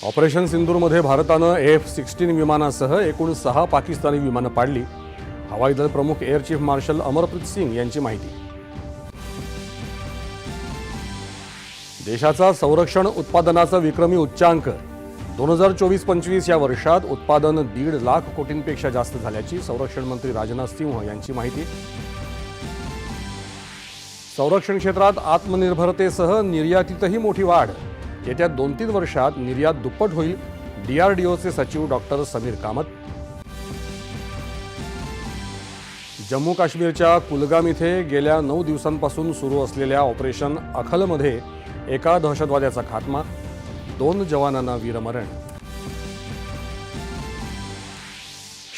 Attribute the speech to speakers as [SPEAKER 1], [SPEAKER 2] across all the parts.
[SPEAKER 1] Operation सिंदूरमध्ये भारतानं F-16 विमानासह एकूण 6 पाकिस्तानी विमानं पाडली. हवाई दल प्रमुख air chief marshal Amarpreet Singh यांची माहिती. देशाचा संरक्षण उत्पादनाचा विक्रमी उच्चांक 2024-25 या वर्षात उत्पादन 1.5 लाख कोटींपेक्षा जास्त झाल्याची संरक्षण मंत्री राजनाथ सिंह यांची माहिती. संरक्षण क्षेत्रात आत्मनिर्भरतेसह निर्यातीतही मोठी वाढ. येत्या 2-3 वर्षात निर्यात दुप्पट होईल. DRDOचे सचिव डॉक्टर समीर कामत. जम्मू काश्मीरच्या कुलगाम इथे गेल्या 9 दिवसांपासून सुरू असलेल्या ऑपरेशन अखलमध्ये एका दहशतवाद्याचा खात्मा. 2 जवानांना वीरमरण.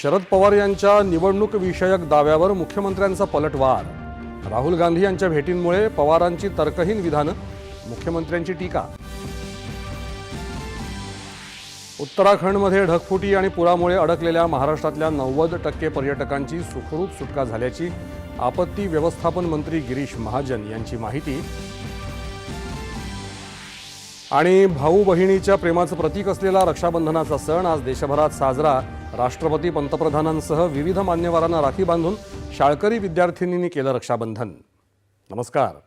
[SPEAKER 1] शरद पवार यांच्या निवडणूक विषयक दाव्यावर मुख्यमंत्र्यांचा पलटवार. राहुल गांधी यांच्या भेटींमुळे पवारांची तर्कहीन विधानं, मुख्यमंत्र्यांची टीका. उत्तराखंडमध्ये ढगफुटी आणि पुरामुळे अडकलेल्या महाराष्ट्रातल्या 90% पर्यटकांची सुखरूप सुटका झाल्याची आपत्ती व्यवस्थापन मंत्री गिरीश महाजन यांची माहिती. आणि भाऊ बहिणीच्या प्रेमाचं प्रतीक असलेला रक्षाबंधनाचा सण आज देशभरात साजरा. राष्ट्रपती, पंतप्रधानांसह विविध मान्यवरांना राखी बांधून शाळकरी विद्यार्थिनींनी केलं रक्षाबंधन. नमस्कार.